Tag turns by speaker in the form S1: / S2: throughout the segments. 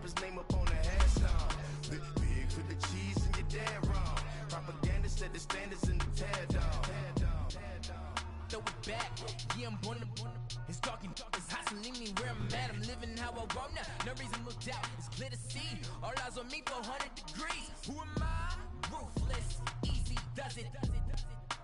S1: rapper's name up on the headstone. Big for the cheese and you're dead wrong. Propaganda set the standards in the tear down.
S2: Throw it back, yeah, I'm born to. It's talking, it's hustling me where I'm at. I'm living how I want now. No reason to look out, it's clear to see. All eyes on me for 100 degrees. Who am I? Ruthless, easy does it.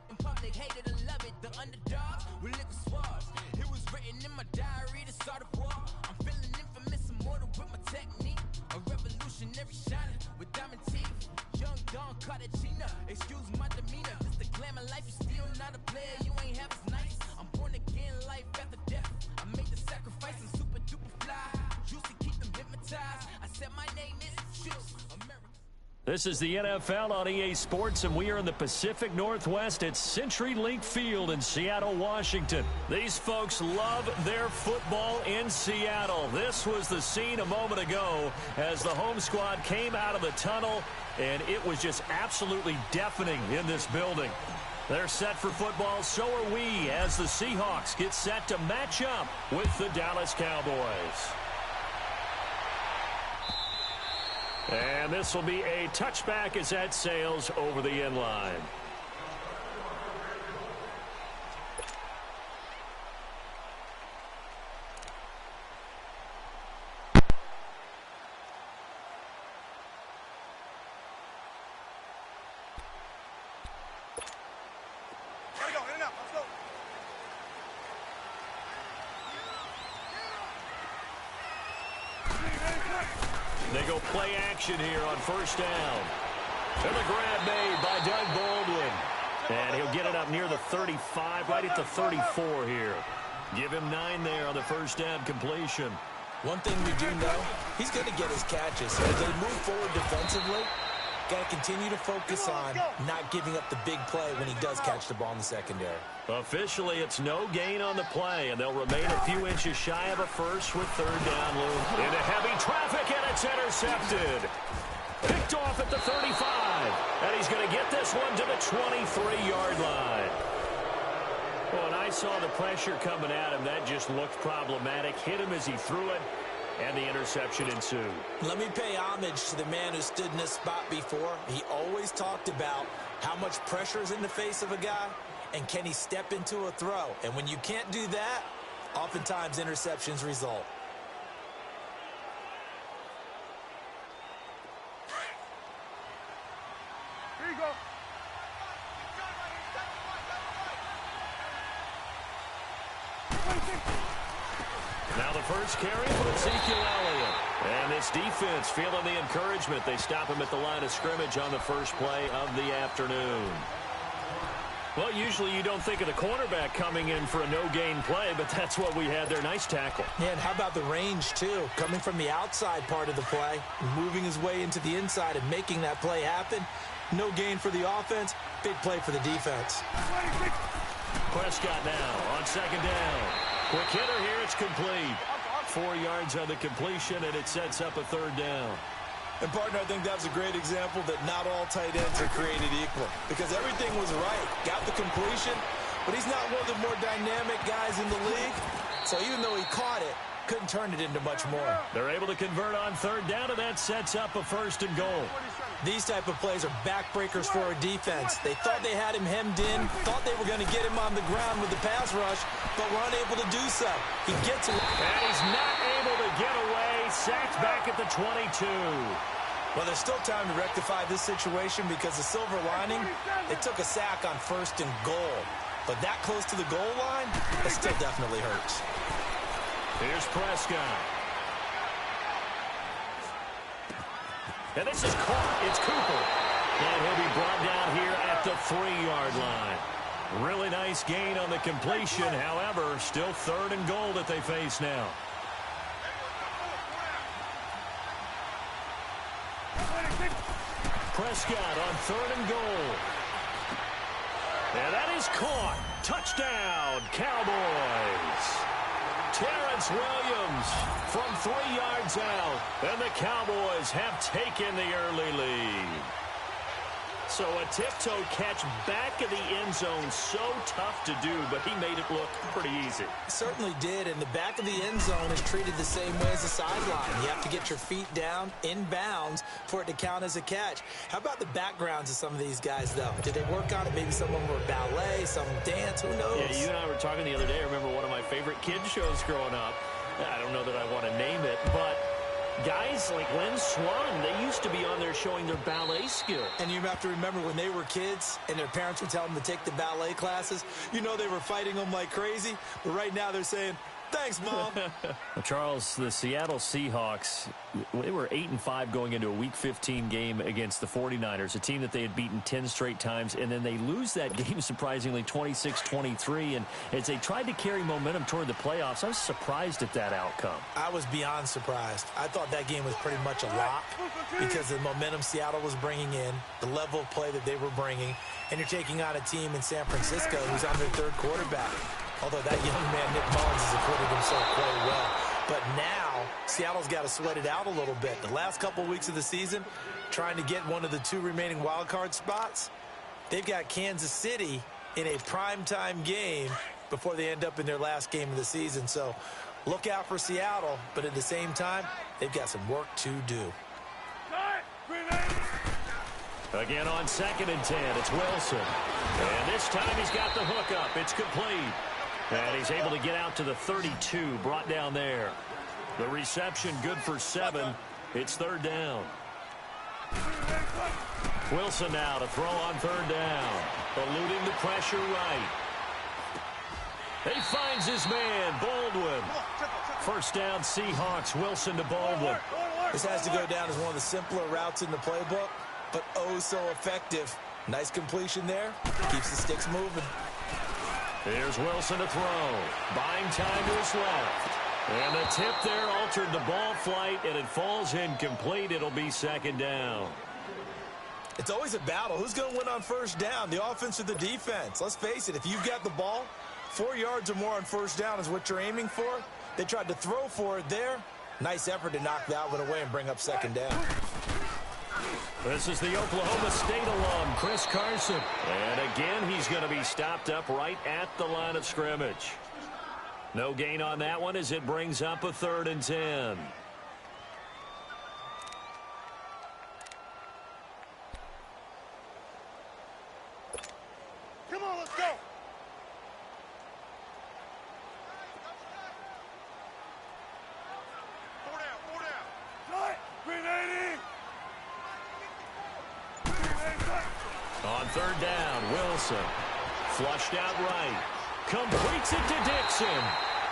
S2: In public, hated and love it. The underdogs with liquor swabs. It was written in my diary to start a war. I'm feeling infamous, immortal with my technique. A revolutionary shining with diamond teeth. Young Don Cartagena, excuse my demeanor. This the glamour life, you still not a player. You ain't half as nice. I'm born again, life after death. I made the sacrifice, I'm super duper fly. Used to keep them hypnotized. I said my name is Juice. America.
S3: This is the NFL on EA Sports, and we are in the Pacific Northwest at CenturyLink Field in Seattle, Washington. These folks love their football in Seattle. This was the scene a moment ago as the home squad came out of the tunnel, and it was just absolutely deafening in this building. They're set for football, so are we, as the Seahawks get set to match up with the Dallas Cowboys. And this will be a touchback as that sails over the end line. They go play action here on first down. And the grab made by Doug Baldwin. And he'll get it up near the 35, right at the 34 here. Give him 9 there on the first down completion.
S4: One thing we do know, he's going to get his catches. As they move forward defensively, got to continue to focus on not giving up the big play when he does catch the ball in the secondary.
S3: Officially, it's no gain on the play, and they'll remain a few inches shy of a first with third down loom. Into heavy traffic, and it's intercepted. Picked off at the 35, and he's going to get this one to the 23-yard line. When I saw the pressure coming at him, that just looked problematic. Hit him as he threw it, and the interception ensued.
S4: Let me pay homage to the man who stood in this spot before. He always talked about how much pressure is in the face of a guy, and can he step into a throw? And when you can't do that, oftentimes interceptions result.
S5: Here you go.
S3: Now the first carry for Ezekiel Elliott. And this defense feeling the encouragement. They stop him at the line of scrimmage on the first play of the afternoon. Well, usually you don't think of the cornerback coming in for a no-gain play, but that's what we had there. Nice tackle.
S4: Yeah, and how about the range, too? Coming from the outside part of the play, moving his way into the inside and making that play happen. No gain for the offense, big play for the defense.
S3: Prescott now on second down. Quick hitter here, it's complete. 4 yards on the completion, and it sets up a third down.
S6: And, partner, I think that's a great example that not all tight ends are created equal. Because everything was right. Got the completion, but he's not one of the more dynamic guys in the league. So even though he caught it, couldn't turn it into much more.
S3: They're able to convert on third down, and that sets up a first and goal.
S4: These type of plays are backbreakers for our defense. They thought they had him hemmed in, thought they were going to get him on the ground with the pass rush, but were unable to do so. He gets away.
S3: And he's not able to get away. Sacked back at the 22.
S6: Well, there's still time to rectify this situation because the silver lining, they took a sack on first and goal. But that close to the goal line, that still definitely hurts.
S3: Here's Prescott. And this is caught. It's Cooper. And he'll be brought down here at the 3-yard line. Really nice gain on the completion. However, still third and goal that they face now. Prescott on third and goal. And that is caught. Touchdown, Cowboys. Terrence Williams from 3 yards out. And the Cowboys have taken the early lead. So a tiptoe catch back of the end zone, so tough to do, but he made it look pretty easy.
S4: Certainly did, and the back of the end zone is treated the same way as the sideline. You have to get your feet down in bounds for it to count as a catch. How about the backgrounds of some of these guys, though? Did they work on it? Maybe some of them were ballet, some dance, who knows?
S3: Yeah, you and I were talking the other day. I remember one of my favorite kids shows growing up. I don't know that I want to name it, but guys like Lynn Swan, they used to be on there showing their ballet skill.
S4: And you have to remember when they were kids and their parents would tell them to take the ballet classes, you know they were fighting them like crazy. But right now they're saying, thanks, Mom.
S3: Charles, the Seattle Seahawks, they were 8-5 going into a Week 15 game against the 49ers, a team that they had beaten 10 straight times, and then they lose that game surprisingly 26-23. And as they tried to carry momentum toward the playoffs, I was surprised at that outcome.
S4: I was beyond surprised. I thought that game was pretty much a lock because of the momentum Seattle was bringing in, the level of play that they were bringing, and you're taking on a team in San Francisco who's on their third quarterback. Although that young man, Nick Mullins, has acquitted himself quite well. But now, Seattle's got to sweat it out a little bit. The last couple of weeks of the season, trying to get one of the 2 remaining wild card spots, they've got Kansas City in a primetime game before they end up in their last game of the season. So look out for Seattle, but at the same time, they've got some work to do.
S3: Again on 2nd and 10, it's Wilson. And this time he's got the hookup. It's complete. And he's able to get out to the 32, brought down there. The reception good for 7. It's 3rd down. Wilson now to throw on 3rd down. Eluding the pressure right. He finds his man, Baldwin. 1st down, Seahawks. Wilson to Baldwin.
S4: This has to go down as one of the simpler routes in the playbook, but oh so effective. Nice completion there. Keeps the sticks moving.
S3: Here's Wilson to throw. Buying time to his left. And the tip there altered the ball flight, and it falls incomplete. It'll be 2nd down.
S4: It's always a battle. Who's going to win on 1st down, the offense or the defense? Let's face it, if you've got the ball, 4 yards or more on 1st down is what you're aiming for. They tried to throw for it there. Nice effort to knock that one away and bring up 2nd down.
S3: This is the Oklahoma State alum, Chris Carson. And again, he's going to be stopped up right at the line of scrimmage. No gain on that one as it brings up a 3rd and 10.
S1: Come on, let's go. 4 down. Green 80.
S3: On 3rd down, Wilson. Flushed out right. Completes it to Dixon.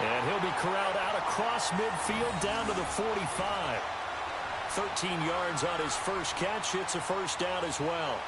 S3: And he'll be corralled out across midfield down to the 45. 13 yards on his first catch. It's a 1st down as well.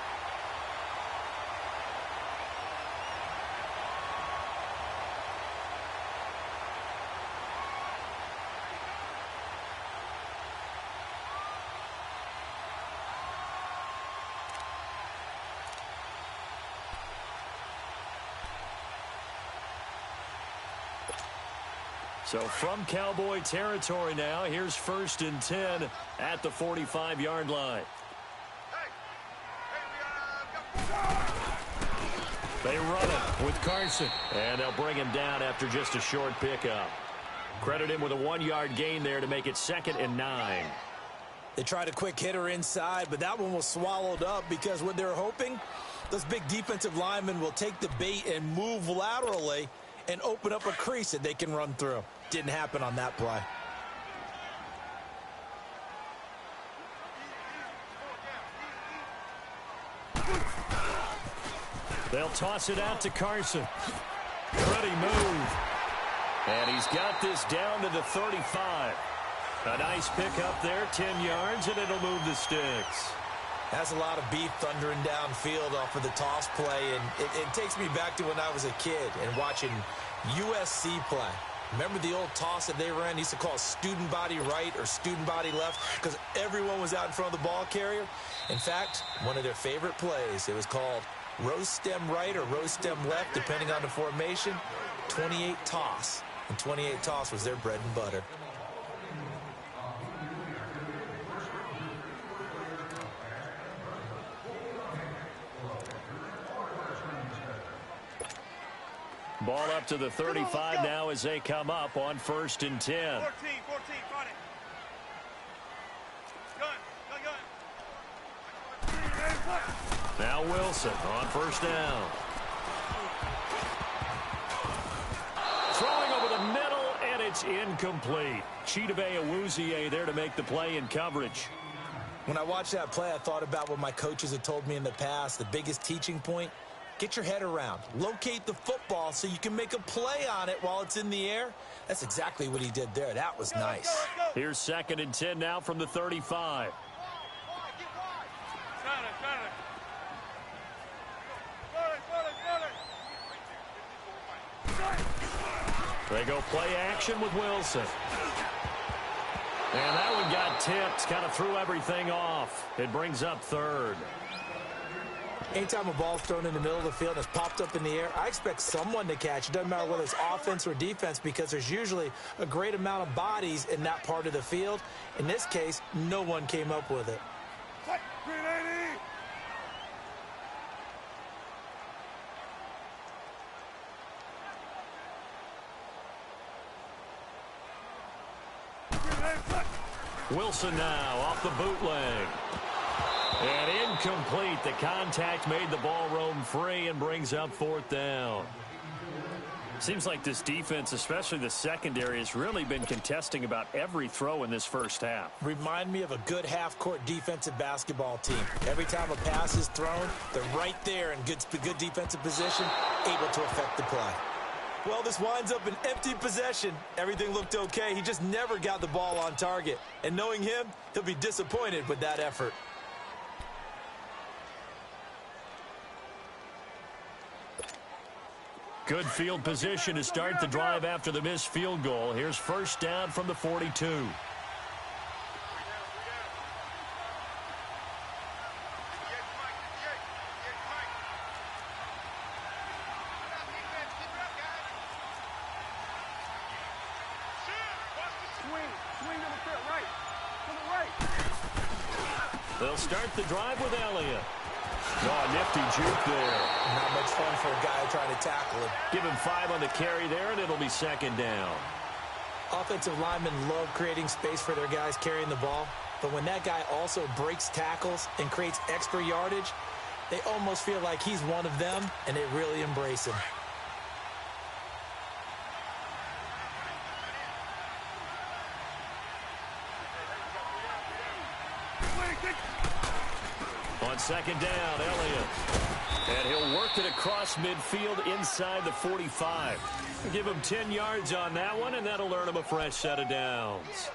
S3: So from Cowboy territory now, here's 1st and 10 at the 45-yard line. They run it with Carson, and they'll bring him down after just a short pickup. Credit him with a 1-yard gain there to make it 2nd and 9.
S4: They tried a quick hitter inside, but that one was swallowed up because what they're hoping, those big defensive linemen will take the bait and move laterally and open up a crease that they can run through. Didn't happen on that play.
S3: They'll toss it out to Carson. Pretty move. And he's got this down to the 35. A nice pickup there, 10 yards, and it'll move the sticks.
S4: That's a lot of beef thundering downfield off of the toss play, and it takes me back to when I was a kid and watching USC play. Remember the old toss that they ran? They used to call it student body right or student body left because everyone was out in front of the ball carrier. In fact, one of their favorite plays, it was called rose stem right or rose stem left, depending on the formation, 28 toss. And 28 toss was their bread and butter.
S3: Ball up to the 35 now as they come up on 1st and 10.
S5: 14, got it. Gun.
S3: Now Wilson on 1st down. Throwing over the middle, and it's incomplete. Chidobe Awuzie there to make the play in coverage.
S4: When I watched that play, I thought about what my coaches had told me in the past. The biggest teaching point, get your head around. Locate the football so you can make a play on it while it's in the air. That's exactly what he did there. That was nice.
S3: Here's 2nd and 10 now from the 35. They go play action with Wilson. And that one got tipped, kind of threw everything off. It brings up 3rd.
S4: Anytime a ball's thrown in the middle of the field and it's popped up in the air, I expect someone to catch. It doesn't matter whether it's offense or defense because there's usually a great amount of bodies in that part of the field. In this case, no one came up with it.
S3: Wilson now off the bootleg. And incomplete. The contact made the ball roam free and brings up 4th down. Seems like this defense, especially the secondary, has really been contesting about every throw in this first half.
S4: Remind me of a good half-court defensive basketball team. Every time a pass is thrown, they're right there in good defensive position, able to affect the play. Well, this winds up an empty possession. Everything looked okay. He just never got the ball on target. And knowing him, he'll be disappointed with that effort.
S3: Good field position to start the drive after the missed field goal. Here's 1st down from the 42. They'll start the drive with Elliott. Oh, nifty juke there.
S4: Not much fun for a guy trying to tackle him.
S3: Give him 5 on the carry there, and it'll be 2nd down.
S4: Offensive linemen love creating space for their guys carrying the ball, but when that guy also breaks tackles and creates extra yardage, they almost feel like he's one of them, and they really embrace him.
S3: On 2nd down, Elliott. And he'll work it across midfield inside the 45. Give him 10 yards on that one, and that'll earn him a fresh set of downs.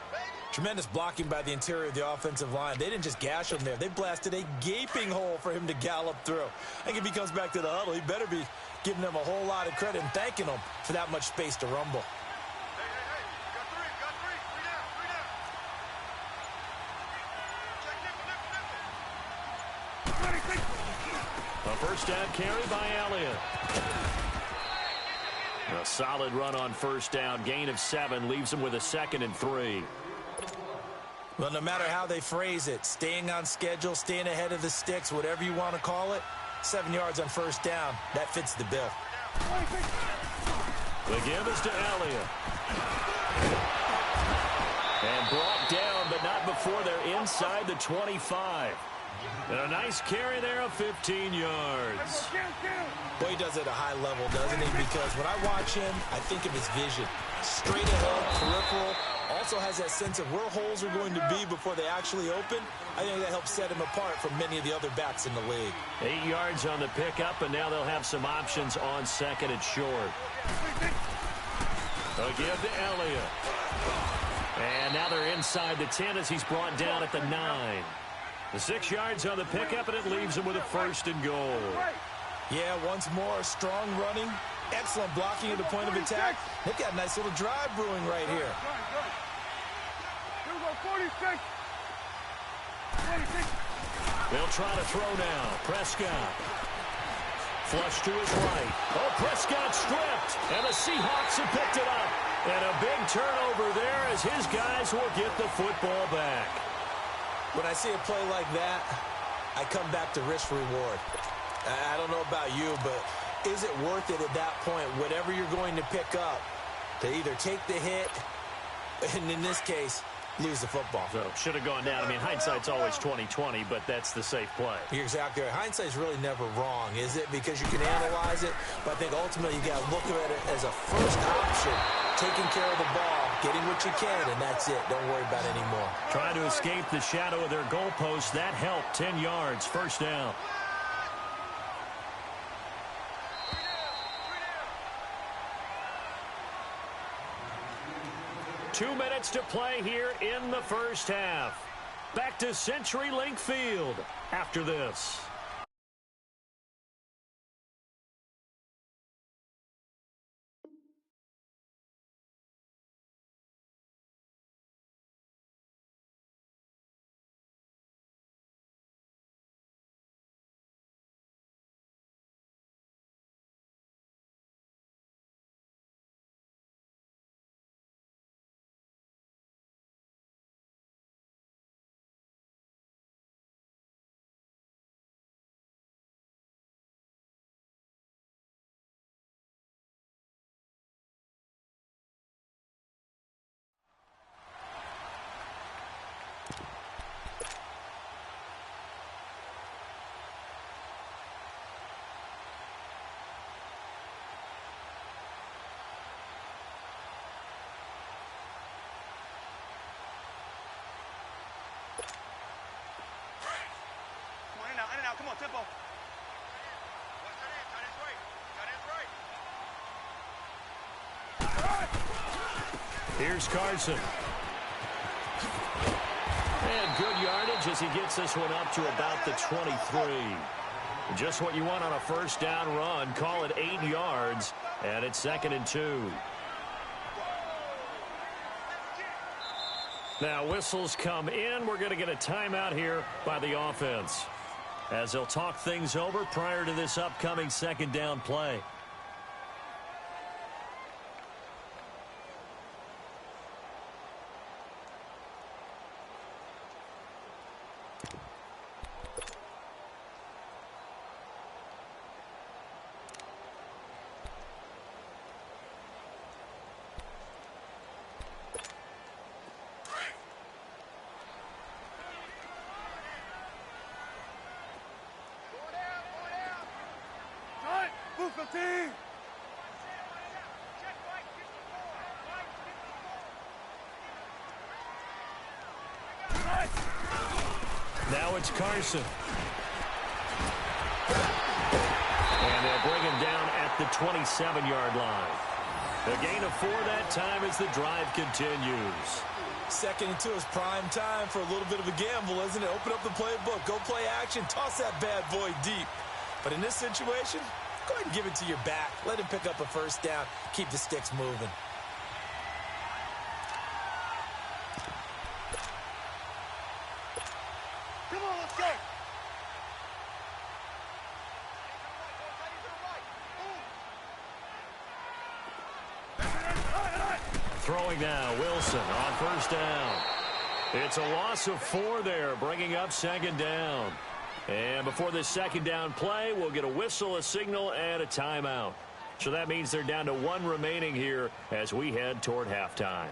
S4: Tremendous blocking by the interior of the offensive line. They didn't just gash him there. They blasted a gaping hole for him to gallop through. I think if he comes back to the huddle, he better be giving them a whole lot of credit and thanking them for that much space to rumble.
S3: A 1st down carry by Elliott. A solid run on 1st down. Gain of 7 leaves him with a 2nd and 3.
S4: Well, no matter how they phrase it, staying on schedule, staying ahead of the sticks, whatever you want to call it, 7 yards on 1st down, that fits the bill.
S3: The give is to Elliott. And brought down, but not before they're inside the 25. And a nice carry there of 15 yards.
S4: Boy, he does it at a high level, doesn't he? Because when I watch him, I think of his vision. Straight ahead, peripheral. Also has that sense of where holes are going to be before they actually open. I think that helps set him apart from many of the other backs in the league.
S3: 8 yards on the pickup, and now they'll have some options on 2nd and short. A give to Elliott. And now they're inside the 10 as he's brought down at the 9. The 6 yards on the pickup, and it leaves him with a 1st and goal.
S4: Yeah, once more, strong running, excellent blocking at the point of attack. They've got a nice little drive brewing right here.
S5: Here we go, 46.
S3: They'll try to throw now. Prescott. Flush to his right. Oh, Prescott stripped, and the Seahawks have picked it up. And a big turnover there as his guys will get the football back.
S4: When I see a play like that, I come back to risk reward. I don't know about you, but is it worth it at that point, whatever you're going to pick up, to either take the hit, and in this case, lose the football?
S3: So, should have gone down. I mean, hindsight's always 20/20, but that's the safe play.
S4: You're exactly right. Hindsight's really never wrong, is it? Because you can analyze it, but I think ultimately you got to look at it as a first option, taking care of the ball, getting what you can, and that's it. Don't worry about it anymore.
S3: Trying to escape the shadow of their goalpost. That helped. 10 yards, first down. Two minutes to play here in the first half. Back to CenturyLink Field after this.
S5: Come on, tempo.
S3: Here's Carson. And good yardage as he gets this one up to about the 23. Just what you want on a first down run. Call it 8 yards, and it's 2nd and 2. Now whistles come in. We're going to get a timeout here by the offense, as they'll talk things over prior to this upcoming second down play. Now it's Carson. And they'll bring him down at the 27-yard line. A gain of 4 that time as the drive continues.
S4: 2nd and 2 is prime time for a little bit of a gamble, isn't it? Open up the playbook, go play action, toss that bad boy deep. But in this situation, go ahead and give it to your back. Let him pick up a first down, keep the sticks moving.
S3: Throwing now, Wilson on first down. It's a loss of 4 there, bringing up 2nd down. And before this second down play, we'll get a whistle, a signal, and a timeout. So that means they're down to 1 remaining here as we head toward halftime.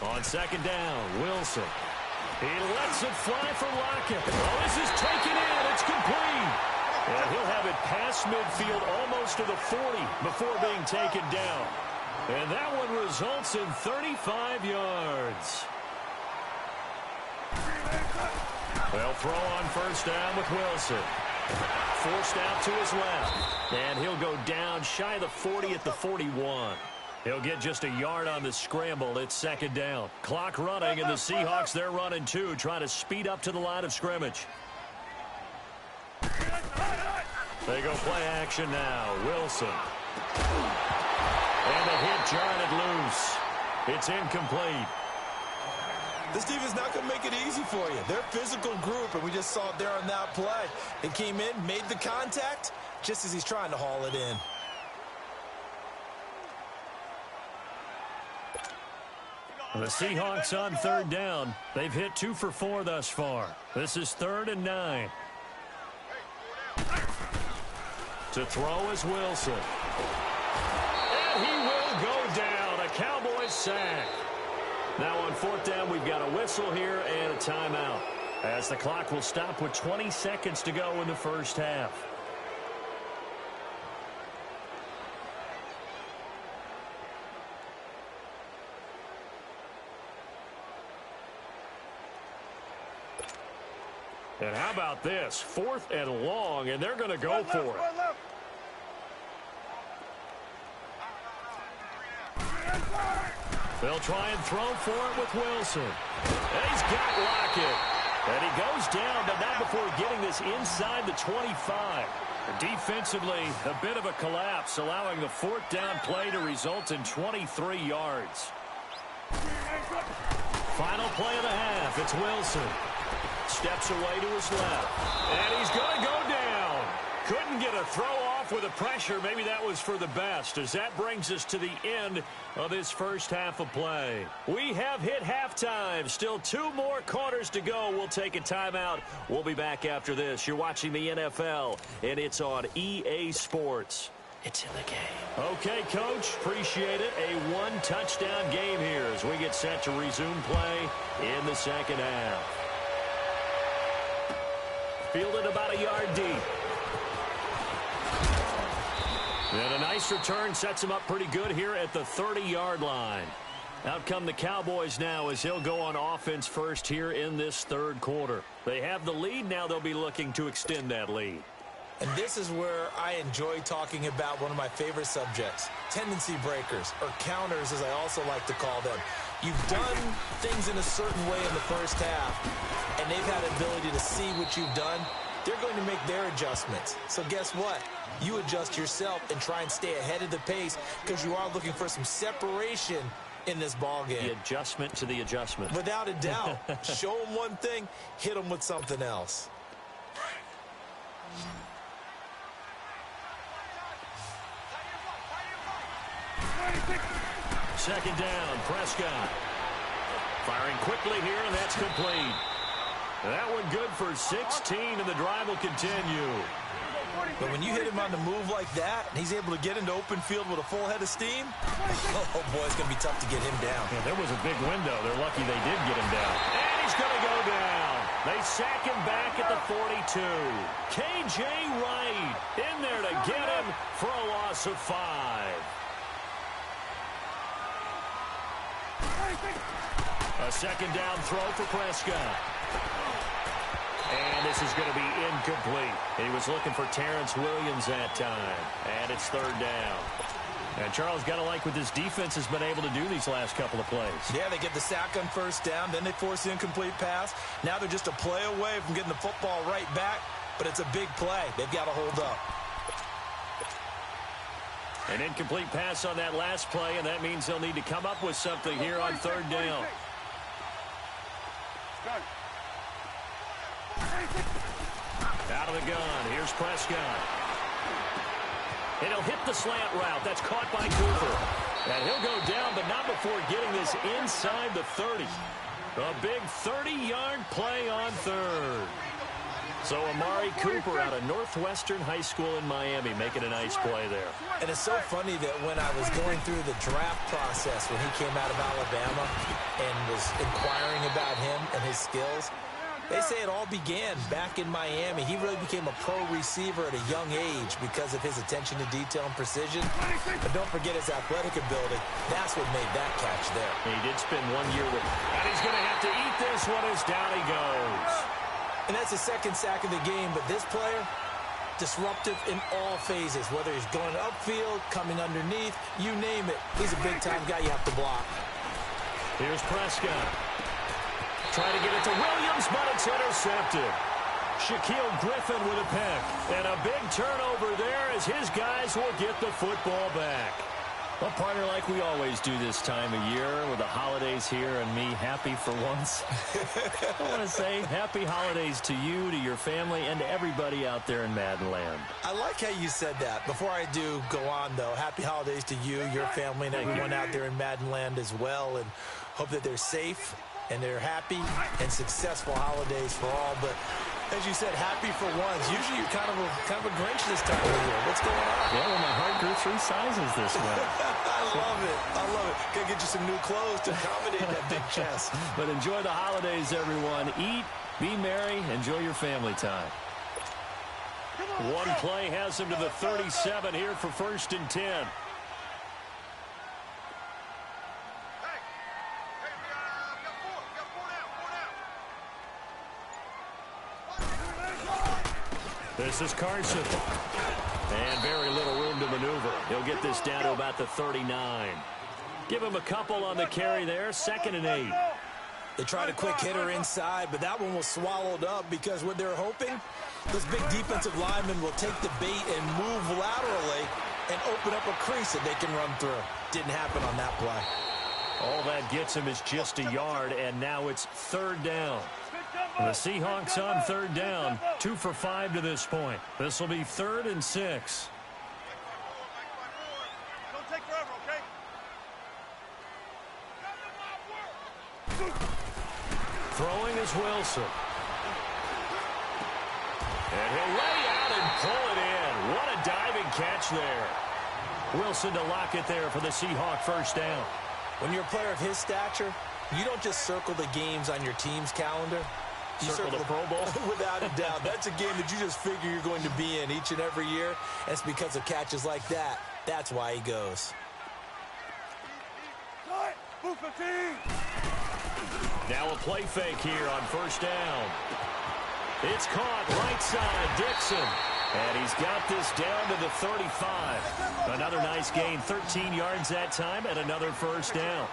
S3: On 2nd down, Wilson. He lets it fly for Lockett. Oh, this is taken in. It's complete. And he'll have it past midfield almost to the 40 before being taken down. And that one results in 35 yards. They'll throw on first down with Wilson. Forced out to his left. And he'll go down shy of the 40 at the 41. He'll get just a yard on the scramble. It's 2nd down. Clock running, and the Seahawks, they're running too, trying to speed up to the line of scrimmage. They go play action now. Wilson. And the hit jarred it loose. It's incomplete.
S6: This defense not going to make it easy for you. They're a physical group, and we just saw it there on that play. They came in, made the contact, just as he's trying to haul it in.
S3: The Seahawks on third down. They've hit 2 for 4 thus far. This is 3rd and 9. To throw is Wilson. And he will go down. A Cowboys sack. Now on 4th down, we've got a whistle here and a timeout, as the clock will stop with 20 seconds to go in the first half. And how about this? 4th and long, and they're going to go for it. They'll try and throw for it with Wilson. And he's got Lockett. And he goes down, but not before getting this inside the 25. Defensively, a bit of a collapse, allowing the 4th down play to result in 23 yards. Final play of the half. It's Wilson. Steps away to his left. And he's going to go down. Couldn't get a throw off with the pressure. Maybe that was for the best, as that brings us to the end of this first half of play. We have hit halftime. Still 2 more quarters to go. We'll take a timeout. We'll be back after this. You're watching the NFL, and it's on EA Sports. It's in the game. Okay, Coach. Appreciate it. A 1-touchdown game here as we get set to resume play in the second half. Fielded about a yard deep. And a nice return sets him up pretty good here at the 30-yard line. Out come the Cowboys now as he'll go on offense first here in this 3rd quarter. They have the lead. Now they'll be looking to extend that lead.
S6: And this is where I enjoy talking about one of my favorite subjects, tendency breakers, or counters as I also like to call them. You've done things in a certain way in the first half, and they've had the ability to see what you've done. They're going to make their adjustments. So guess what? You adjust yourself and try and stay ahead of the pace, because you are looking for some separation in this ball game.
S3: The adjustment to the adjustment.
S6: Without a doubt. Show them one thing, hit them with something else.
S3: Second down, Prescott. Firing quickly here, and that's complete. That one good for 16, and the drive will continue.
S6: But when you hit him on the move like that, and he's able to get into open field with a full head of steam, oh boy, it's going to be tough to get him down.
S3: Yeah, there was a big window. They're lucky they did get him down. And he's going to go down. They sack him back at the 42. K.J. Wright in there to get him for a loss of 5. A second down throw for Prescott. And this is going to be incomplete. He was looking for Terrence Williams that time. And it's 3rd down. And Charles, got to like what this defense has been able to do these last couple of plays.
S6: Yeah, they get the sack on 1st down, then they force the incomplete pass. Now they're just a play away from getting the football right back, but it's a big play. They've got to hold up.
S3: An incomplete pass on that last play, and that means they'll need to come up with something here on 3rd down. Out of the gun. Here's Prescott. And he'll hit the slant route. That's caught by Cooper. And he'll go down, but not before getting this inside the 30. A big 30-yard play on 3rd. So Amari Cooper out of Northwestern High School in Miami making a nice play there.
S6: And it's so funny that when I was going through the draft process when he came out of Alabama and was inquiring about him and his skills, they say it all began back in Miami. He really became a pro receiver at a young age because of his attention to detail and precision. But don't forget his athletic ability. That's what made that catch there.
S3: He did spend 1 year with him. And he's going to have to eat this one as down he goes.
S6: And that's the 2nd sack of the game. But this player, disruptive in all phases. Whether he's going upfield, coming underneath, you name it. He's a big-time guy you have to block.
S3: Here's Prescott. Trying to get it to Williams, but it's intercepted. Shaquille Griffin with a pick. And a big turnover there as his guys will get the football back. Well, partner, like we always do this time of year with the holidays here and me happy for once. I want to say happy holidays to you, to your family, and to everybody out there in Madden Land.
S6: I like how you said that. Before I do go on, though, happy holidays to you, your family, and everyone out there in Madden Land as well. And hope that they're safe and they're happy and successful holidays for all. But as you said, happy for once. Usually you're kind of a Grinch this time of year. What's going on?
S3: Yeah, well, my heart grew 3 sizes this winter.
S6: I love it. I love it. Gotta get you some new clothes to accommodate that big chest.
S3: But enjoy the holidays, everyone. Eat, be merry, enjoy your family time. One play has him to the 37 here for 1st and 10. This is Carson. And very little room to maneuver. He'll get this down to about the 39. Give him a couple on the carry there. 2nd and 8.
S6: They tried a quick hitter inside, but that one was swallowed up because what they're hoping, this big defensive lineman will take the bait and move laterally and open up a crease that they can run through. Didn't happen on that play.
S3: All that gets him is just a yard, and now it's 3rd down. The Seahawks on 3rd down, 2 for 5 to this point. This will be 3rd and 6.
S5: Don't take forever, okay?
S3: Throwing is Wilson. And he'll lay out and pull it in. What a diving catch there. Wilson to lock it there for the Seahawk 1st down.
S6: When you're a player of his stature, you don't just circle the games on your team's calendar. You
S3: Circle the Pro Bowl?
S6: Without a doubt. That's a game that you just figure you're going to be in each and every year. And it's because of catches like that. That's why he goes.
S3: Now a play fake here on 1st down. It's caught right side, Dixon. And he's got this down to the 35. Another nice gain, 13 yards that time, and another 1st down.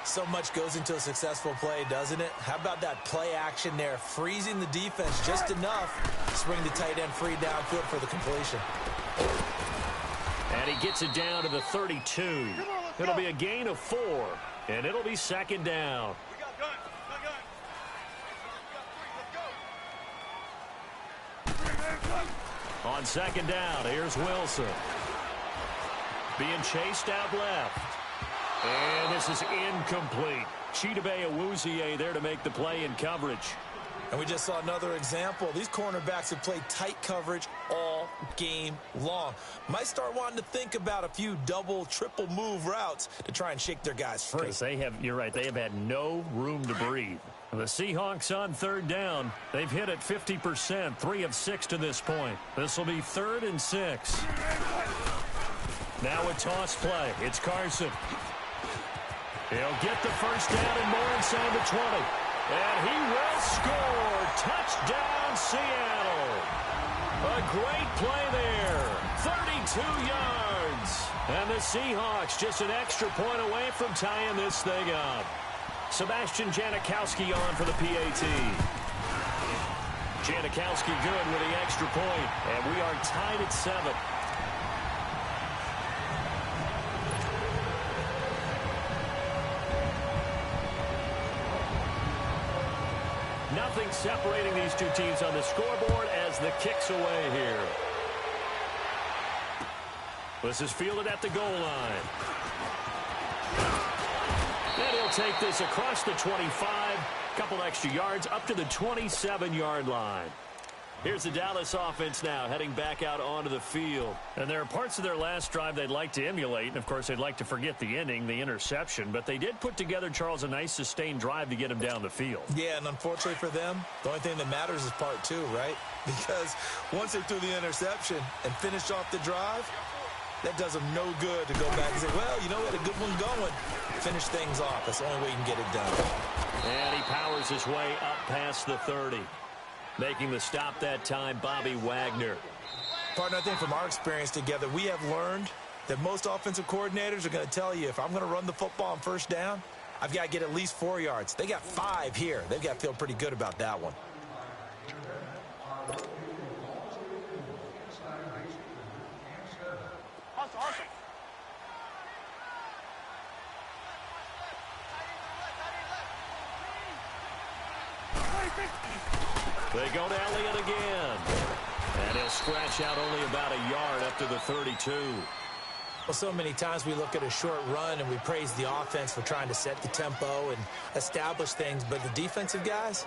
S6: So much goes into a successful play, doesn't it? How about that play action there? Freezing the defense just enough to spring the tight end free downfield for the completion.
S3: And he gets it down to the 32. It'll be a gain of 4, and it'll be 2nd down.
S5: We got guns.
S3: On 2nd down, here's Wilson. Being chased out left. And this is incomplete. Chidobe Awuzie there to make the play in coverage.
S6: And we just saw another example. These cornerbacks have played tight coverage all game long. Might start wanting to think about a few double, triple move routes to try and shake their guys free.
S3: Because you're right, they have had no room to breathe. The Seahawks on 3rd down. They've hit it 50%, 3 of 6 to this point. This will be 3rd and 6. Now a toss play. It's Carson. He'll get the 1st down and more inside the 20. And he will score. Touchdown, Seattle. A great play there. 32 yards. And the Seahawks just an extra point away from tying this thing up. Sebastian Janikowski on for the PAT. Janikowski good with the extra point. And we are tied at 7. Nothing separating these two teams on the scoreboard as the kick's away here. This is fielded at the goal line. And he'll take this across the 25, couple extra yards up to the 27-yard line. Here's the Dallas offense now heading back out onto the field. And there are parts of their last drive they'd like to emulate. And, of course, they'd like to forget the ending, the interception. But they did put together, Charles, a nice sustained drive to get him down the field.
S6: Yeah, and unfortunately for them, the only thing that matters is part 2, right? Because once they threw the interception and finished off the drive, that does them no good to go back and say, well, you know, we had a good one going. Finish things off. That's the only way you can get it done.
S3: And he powers his way up past the 30. Making the stop that time, Bobby Wagner.
S6: Partner, I think from our experience together, we have learned that most offensive coordinators are going to tell you, if I'm going to run the football on 1st down, I've got to get at least 4 yards. They got 5 here. They've got to feel pretty good about that one.
S3: They go to Elliott again. And he'll scratch out only about a yard up to the 32.
S4: Well, so many times we look at a short run and we praise the offense for trying to set the tempo and establish things. But the defensive guys,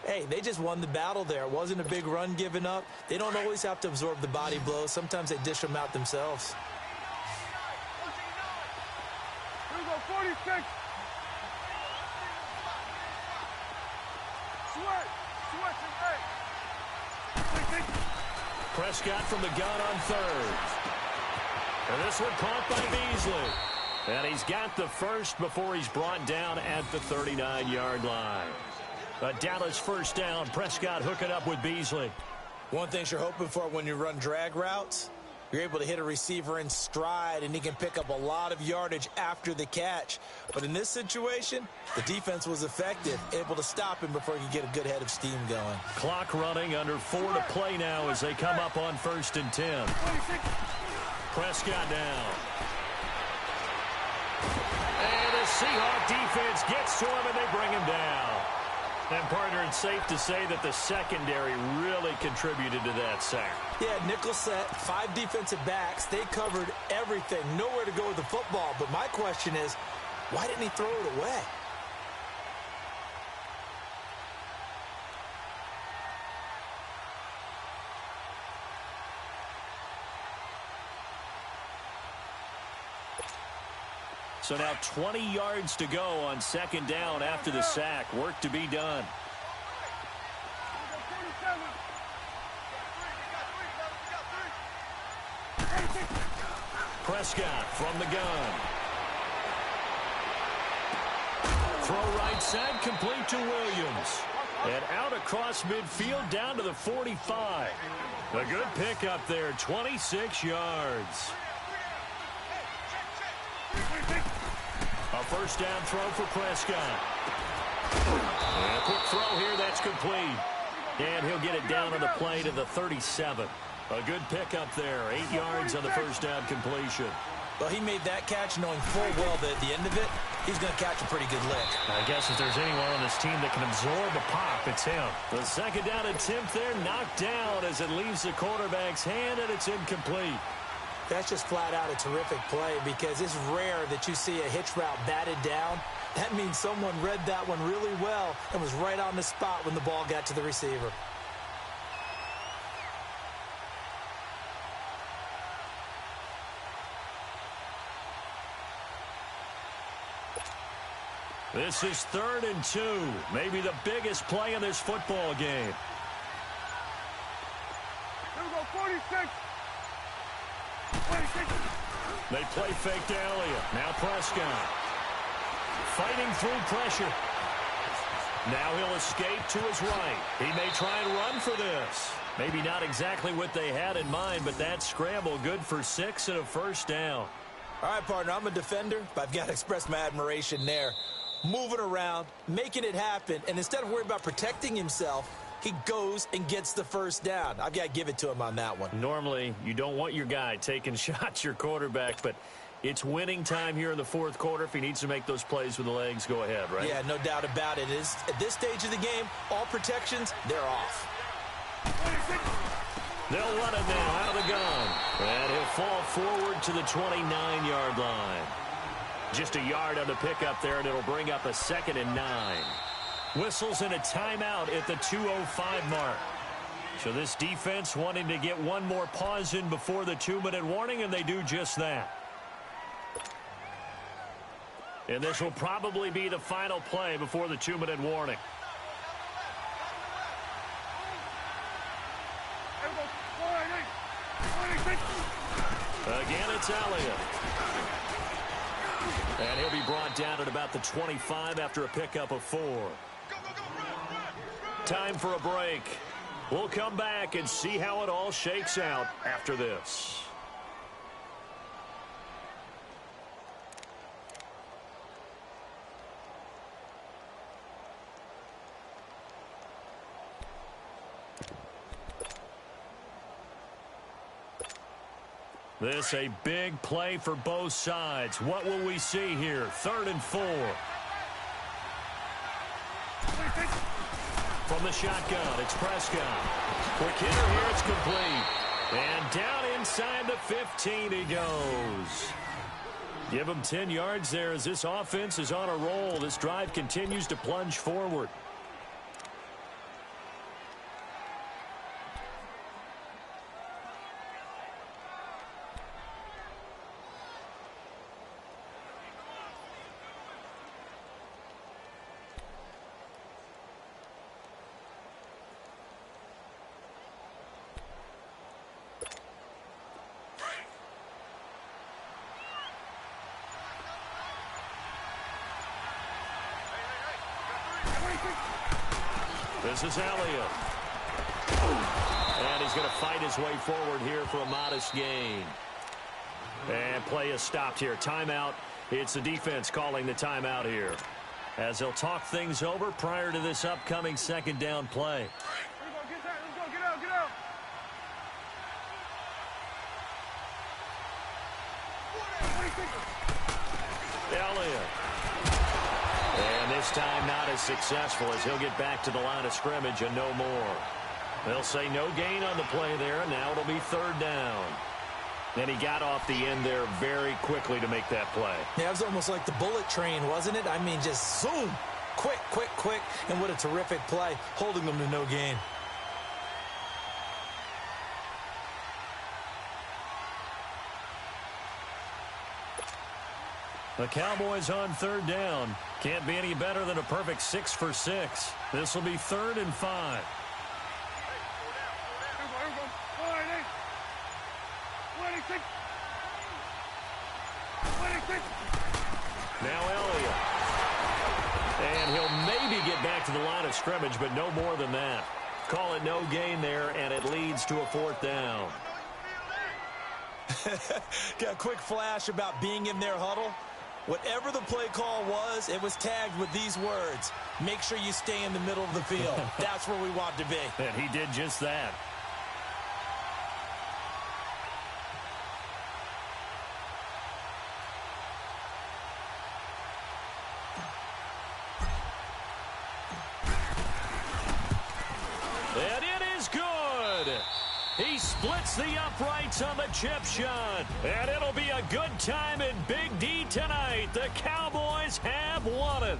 S4: hey, they just won the battle there. It wasn't a big run given up. They don't always have to absorb the body blows. Sometimes they dish them out themselves.
S5: Here we go, 46.
S3: Prescott from the gun on third. And this one caught by Beasley. And he's got the first before he's brought down at the 39-yard line. A Dallas first down. Prescott hooking up with Beasley.
S4: One thing you're hoping for when you run drag routes, you're able to hit a receiver in stride, and he can pick up a lot of yardage after the catch. But in this situation, the defense was effective, able to stop him before he could get a good head of steam going.
S3: Clock running, under 4 to play now as they come up on 1st and 10. Prescott down. And the Seahawk defense gets to him, and they bring him down. And, partner, it's safe to say that the secondary really contributed to that sack.
S4: Yeah, nickel set, 5 defensive backs. They covered everything. Nowhere to go with the football. But my question is, why didn't he throw it away?
S3: So now 20 yards to go on 2nd down after the sack. Work to be done. Prescott from the gun. Throw right side, complete to Williams. And out across midfield down to the 45. A good pickup there, 26 yards. A first down throw for Prescott. And a quick throw here, that's complete. And he'll get it down on the play to the 37. A good pickup there, 8 yards on the first down completion.
S4: Well, he made that catch knowing full well that at the end of it, he's going to catch a pretty good lick.
S3: I guess if there's anyone on this team that can absorb a pop, it's him. The 2nd down attempt there knocked down as it leaves the quarterback's hand, and it's incomplete.
S4: That's just flat out a terrific play because it's rare that you see a hitch route batted down. That means someone read that one really well and was right on the spot when the ball got to the receiver.
S3: This is 3rd and 2. Maybe the biggest play in this football game.
S5: Here we go, 46.
S3: They play fake to Elliott. Now Prescott. Fighting through pressure. Now he'll escape to his right. He may try and run for this. Maybe not exactly what they had in mind, but that scramble good for 6 and a first down.
S4: All right, partner, I'm a defender, but I've got to express my admiration there. Moving around, making it happen, and instead of worrying about protecting himself, he goes and gets the first down. I've got to give it to him on that one.
S3: Normally, you don't want your guy taking shots, your quarterback, but it's winning time here in the 4th quarter. If he needs to make those plays with the legs, go ahead, right?
S4: Yeah, no doubt about it. At this stage of the game, all protections, they're off.
S3: They'll run it now out of the gun. And he'll fall forward to the 29-yard line. Just a yard on the pickup there, and it'll bring up a 2nd and 9. Whistles and a timeout at the 2:05 mark. So this defense wanting to get one more pause in before the 2-minute warning, and they do just that. And this will probably be the final play before the 2-minute warning. Again, it's Elliott. And he'll be brought down at about the 25 after a pickup of 4. Time for a break. We'll come back and see how it all shakes out after this. This a big play for both sides. What will we see here? 3rd and 4. From From the shotgun, it's Prescott. Quick hitter here, it's complete. And down inside the 15 he goes. Give him 10 yards there as this offense is on a roll. This drive continues to plunge forward. This is Elliott. And he's going to fight his way forward here for a modest gain. And play is stopped here. Timeout. It's the defense calling the timeout here, as they'll talk things over prior to this upcoming second down play.
S5: Let's go, get out, get out.
S3: Elliott. And this time not as successful, as he'll get back to the line of scrimmage and no more. They'll say no gain on the play there, and now it'll be third down. And he got off the end there very quickly to make that play.
S4: Yeah, it was almost like the bullet train, wasn't it? I mean, just zoom. Quick, quick, quick. And what a terrific play, holding them to no gain.
S3: The Cowboys on third down. Can't be any better than a perfect 6 for 6. This will be 3rd and 5. Now Elliott. And he'll maybe get back to the line of scrimmage, but no more than that. Call it no gain there, and it leads to a 4th down.
S4: Got a quick flash about being in their huddle. Whatever the play call was, it was tagged with these words: make sure you stay in the middle of the field. That's where we want to be.
S3: And he did just that. And it is good. He splits the uprights on the chip shot. And it'll be a good time in Big D tonight. The Cowboys have won it.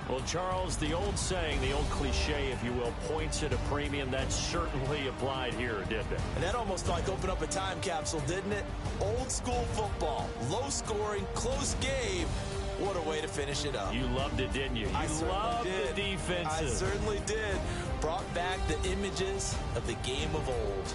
S3: Well, Charles, the old saying, the old cliche, if you will, points at a premium. That certainly applied here, didn't it?
S4: And that almost like opened up a time capsule, didn't it? Old school football, low scoring, close game. What a way to finish it up.
S3: You loved it, didn't you? You loved the defenses.
S4: I certainly did. Brought back the images of the game of old.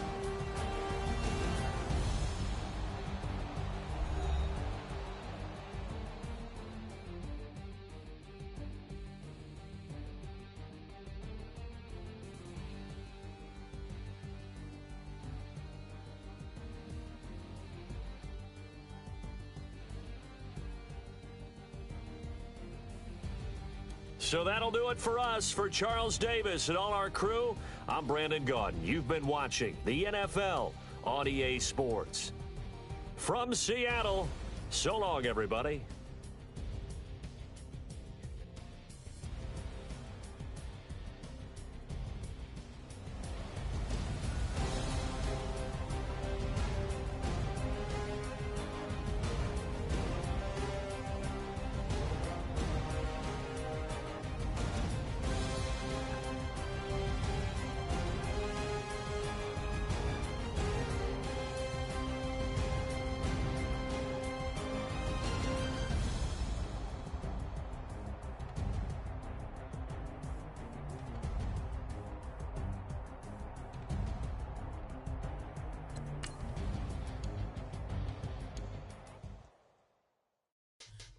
S3: So that'll do it for us. For Charles Davis and all our crew, I'm Brandon Gaudin. You've been watching the NFL on EA Sports. From Seattle, so long, everybody.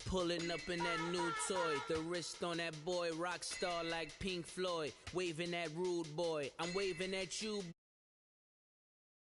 S2: Pulling up in that new toy, the wrist on that boy, rock star like Pink Floyd, waving at rude boy, I'm waving at you.